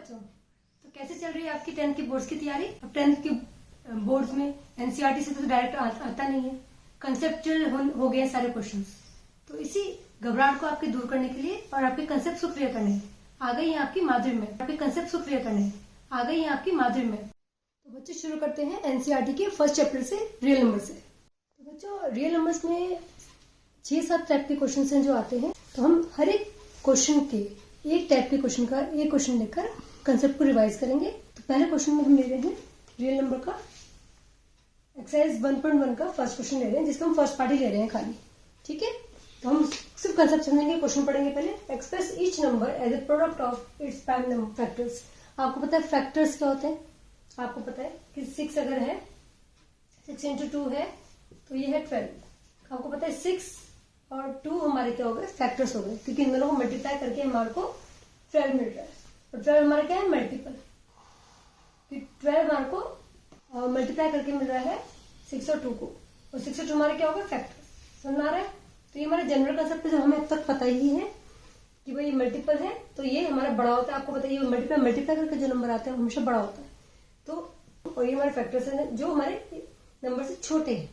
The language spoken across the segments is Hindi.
बच्चों, तो कैसे चल रही है आपकी 10th की बोर्ड्स की तैयारी। अब 10th की बोर्ड्स में एनसीईआरटी से तो डायरेक्ट आता नहीं है, कंसेप्चुअल हो गए सारे क्वेश्चंस। तो इसी घबराहट को आपके दूर करने के लिए और आपके कंसेप्ट को क्लियर करने आ गई है आपकी माधुरी में, आपके कंसेप्ट को क्लियर करने आ गई है आपकी माधुरी में। तो बच्चों शुरू करते हैं एनसीईआरटी के फर्स्ट चैप्टर से, रियल नंबर से। तो बच्चों रियल नंबर्स में 6-7 टाइप के क्वेश्चन हैं जो आते हैं। तो हम हर एक क्वेश्चन के एक टाइप के क्वेश्चन का एक क्वेश्चन लेकर कंसेप्ट को रिवाइज करेंगे। तो पहले क्वेश्चन में हम ले रहे हैं रियल नंबर का एक्सरसाइज 1.1 का फर्स्ट क्वेश्चन ले रहे हैं, जिसका हम फर्स्ट पार्ट ही ले रहे हैं खाली। ठीक है, तो हम सिर्फ कंसेप्ट समझेंगे, क्वेश्चन पढ़ेंगे पहले। Express each number as a product of its prime number factors. आपको पता है फैक्टर्स क्या होते हैं, आपको पता है कि 6 अगर है, 6 into 2 है तो ये है 12। आपको पता है 6 और 2 हमारे क्या हो गए, फैक्टर्स हो गए, क्योंकि इन दोनों को मल्टीप्लाई करके हमारे को 12 मिल रहा है। और 12 हमारा क्या है, मल्टीपल। 12 हमारे को मल्टीप्लाई करके मिल रहा है 6 और 2 को, और 6 और 2 हमारे क्या होगा, फैक्टर्स। समझ आ रहा है। तो ये हमारा जनरल कंसेप्ट जो हमें अब तक पता ही है कि भाई मल्टीपल है तो ये हमारा बड़ा होता है। आपको पता है ये मल्टीप्लाई करके जो नंबर आते हैं हमेशा बड़ा होता है। तो और ये हमारे फैक्टर्स हैं जो हमारे नंबर से छोटे हैं।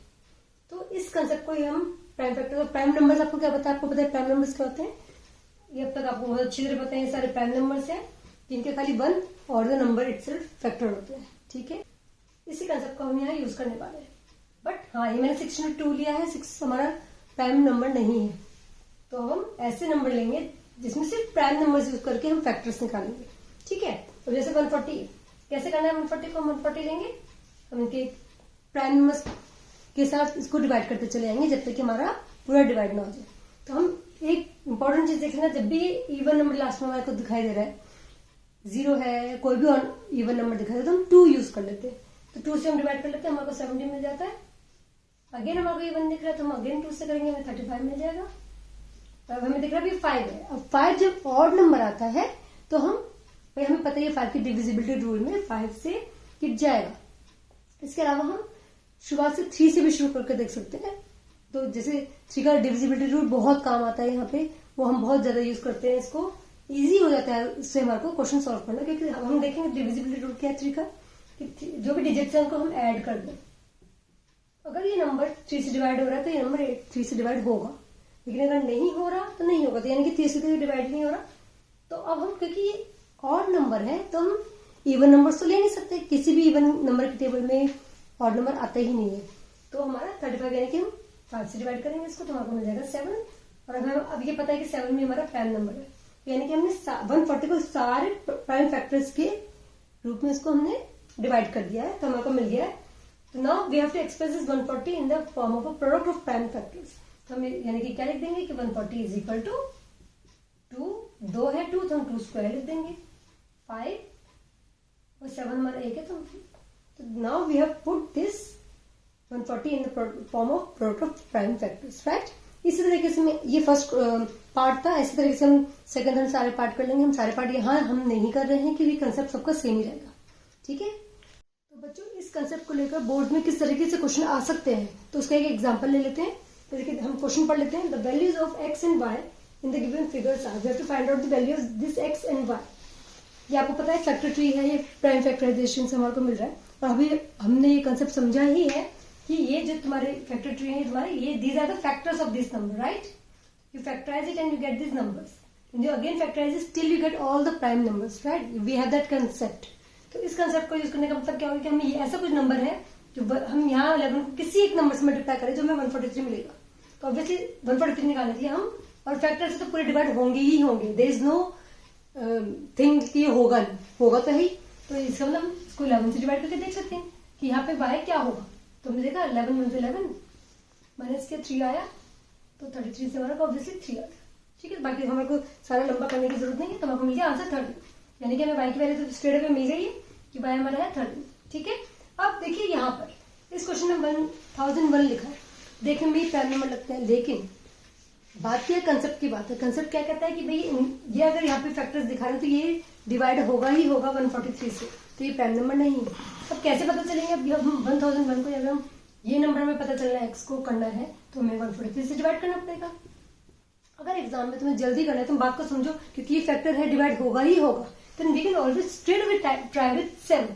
तो इस कंसेप्ट को हम प्राइम फैक्टर, प्राइम नंबर्स आपको क्या पता है, आपको पता है प्राइम नंबर्स क्या होते हैं। ये अब तक आपको बहुत अच्छी तरह पता है, ये सारे प्राइम नंबर्स हैं जिनके खाली 1 और द नंबर इटसेल्फ फैक्टर होते हैं। ठीक है, इसी कंसेप्ट को हम यहाँ यूज करने वाले हैं। बट हाँ, ये मैंने 6 में 2 लिया है, 6 हमारा प्राइम नंबर नहीं है। तो हम ऐसे नंबर लेंगे जिसमें सिर्फ प्राइम नंबर्स यूज करके हम फैक्टर्स निकालेंगे। ठीक है, तो जैसे 140 कैसे करना है, 140 को हम 140 लेंगे, हम इनके प्राइम नंबर्स के साथ इसको डिवाइड करते चले जाएंगे जब तक कि हमारा पूरा डिवाइड ना हो जाए। तो हम एक इंपॉर्टेंट चीज देख लेना, जब भी इवन नंबर लास्ट में हमारे को दिखाई दे रहा है, 0 है, कोई भी इवन नंबर दिखाई दे तो हम 2 यूज कर लेते हैं। तो 2 से हम डिवाइड कर लेते हैं, हमारे को 70 मिल जाता है। अगेन हमारे को इवन दिख रहा है तो हम अगेन 2 से करेंगे, हमें 35 मिल जाएगा। तो अब हमें दिख रहा है 5 है। अब 5 जब ऑड नंबर आता है तो भाई हमें पता है 5 की डिविजिबिलिटी रूल में 5 से किट जाएगा। इसके अलावा हम शुरुआत से 3 से भी शुरू करके देख सकते हैं। तो जैसे 3 का डिविजिबिलिटी रूल बहुत काम आता है यहाँ पे, वो हम बहुत ज्यादा यूज करते हैं। इसको इजी हो जाता है इससे हमारे को क्वेश्चन सॉल्व करना, क्योंकि हम देखेंगे डिविजिबिलिटी रूल क्या है 3 का, कि जो भी डिजिट्स है उनको हम ऐड कर दें। अगर ये नंबर 3 से डिवाइड हो रहा है तो ये नंबर 3 से डिवाइड होगा, लेकिन अगर नहीं हो रहा तो नहीं होगा। तो यानी कि 3 से डिवाइड नहीं हो रहा। तो अब हम, क्योंकि ये ऑड नंबर है तो हम इवन नंबर तो ले नहीं सकते, किसी भी इवन नंबर के टेबल में ऑड नंबर आता ही नहीं है। तो हमारा 35 यानी कि हम 5 से डिवाइड करेंगे इसको, तो हमारा मिल जाएगा 7। और अगर अब ये पता है कि 7 में हमारा प्राइम नंबर है, यानी कि हमने 140 को सारे प्राइम फैक्टर्स के रूप में इसको हमने डिवाइड कर दिया है, तो हमारे को मिल गया है। तो now we have to express this 140 in the form of a product of prime factors. तो हम यानी कि क्या लिख देंगे कि 140 इज इक्वल टू 2 है 2 तो हम 2 स्क्वायर लिख देंगे, 5 और 7 हमारा 1 है। तो now we have put this 140 in the form of product of prime factors, right. इसी तरीके से ये फर्स्ट पार्ट था। इसी तरीके से हम सेकंड हम सारे पार्ट कर लेंगे। हम सारे पार्ट यहाँ हम नहीं कर रहे हैं क्योंकि कंसेप्ट सबका सेम ही रहेगा। ठीक है, तो बच्चों इस कंसेप्ट को लेकर बोर्ड में किस तरीके से क्वेश्चन आ सकते हैं, तो उसका एक एग्जांपल ले लेते हैं। तो देखिए हम क्वेश्चन पढ़ लेते हैं। The values of x and y in the given figures are, we have to find out the value of this x and y. ये आपको पता है फैक्टर ट्री है, ये प्राइम फैक्टराइजेशन से हमारे को मिल रहा है। और अभी हमने ये कंसेप्ट समझा ही है कि ये जो तुम्हारे फैक्टर ट्री है तुम्हारे, ये these are the factors of this number, right. You factorise it and you get this numbers, and you again factorise it till you get all the prime numbers, right. We have that concept. तो इस कंसेप्ट को यूज करने का मतलब क्या होगा कि हमें ये ऐसा कुछ नंबर है जो हम यहाँ 11 को किसी एक नंबर से मल्टीप्लाई करें जो हमें 143 मिलेगा। तो ऑब्वियसली 143 निकालने के लिए हम, और फैक्टर से तो पूरे डिवाइड होंगे ही होंगे, देयर इज नो थिंग कि होगा नहीं, होगा तो ही। तो इसका मतलब हम इसको 11 से डिवाइड करके देख सकते हैं कि यहाँ पे y क्या होगा। तो हमने देखा 11 में 11 माइनस के 3 आया, तो 33 से हमारा ऑब्वियसली 3 आया। ठीक है, बाकी हमारे को सारा लंबा करने की जरूरत नहीं है। तो हमारे को मिल गया आंसर 30, यानी कि हमें y की वैल्यू तो स्ट्रेट अवे मिल गई है कि y हमारा है 30। ठीक है, अब देखिए यहाँ पर इस क्वेश्चन में 1001 लिखा है, देखने में प्राइम नंबर लगते हैं, लेकिन बात क्या कंसेप्ट की बात है। कंसेप्ट क्या कहता है कि भाई ये अगर यहाँ पे फैक्टर्स दिखा रहे हैं तो ये डिवाइड होगा ही होगा 143 से, तो ये प्राइम नंबर नहीं है। अब कैसे पता चलेंगे, अब हम 1001 को अगर हम ये नंबर हमें पता चलना है, एक्स को करना है, तो हमें 143 से डिवाइड करना पड़ेगा। अगर एग्जाम में तुम्हें जल्दी करना है, तुम बात को समझो, क्योंकि ये फैक्टर है डिवाइड होगा ही होगा, तो then we can always straight away try with 7,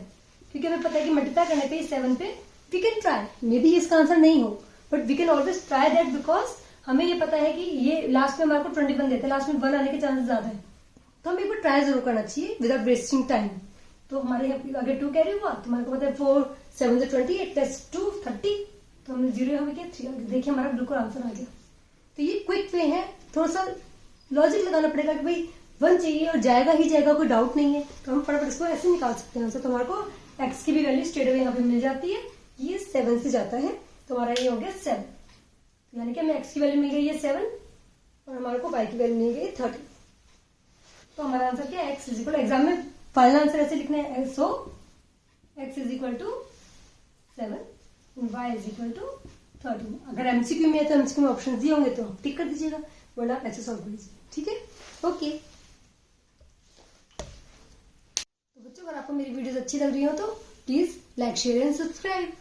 क्योंकि हमें पता है कि मल्टीप्लाई करने पे 7 पे we can try. Maybe इसका आंसर नहीं हो, but we can always try that, because हमें ये पता है कि ये लास्ट में हमारे को 21 देते हैं, लास्ट में 1 आने के चांसेस ज्यादा है, तो हमें एक बार ट्राई जरूर करना चाहिए विदाउट वेस्टिंग टाइम। तो हमारे यहाँ अगर 2 कैरी हुआ तो हमारे को पता है 4 7 से 28 प्लस 2 30, तो हमने 0 हमें क्या 3 देखिए हमारा बिल्कुल आंसर आ गया। तो ये क्विक वे है, थोड़ा सा लॉजिक लगाना पड़ेगा कि भाई 1 चाहिए और जाएगा ही जाएगा, कोई डाउट नहीं है, तो हम फटाफट इसको ऐसे निकाल सकते हैं आंसर। तो हमारे को एक्स की भी वैल्यू स्ट्रेट अवे यहाँ पे मिल जाती है, ये 7 से जाता है, तो हमारा ये हो गया 7, यानी कि हमें एक्स की वैल्यू मिल गई है 7 और हमारे को वाई की वैल्यू मिल गई 30। तो हमारा आंसर क्या है, एक्स इज इक्वल, एग्जाम में फाइनल आंसर ऐसे लिखना है, so x is equal to 7 y is equal to 13। अगर एमसीक्यू में है तो एमसीक्यू में ऑप्शन दिए होंगे तो आप टिक कर दीजिएगा, वरना आप ऐसे सॉल्व कर लीजिए, ठीक है। ओके, तो बच्चों अगर आपको मेरी वीडियोस अच्छी लग रही हो तो please like share and subscribe.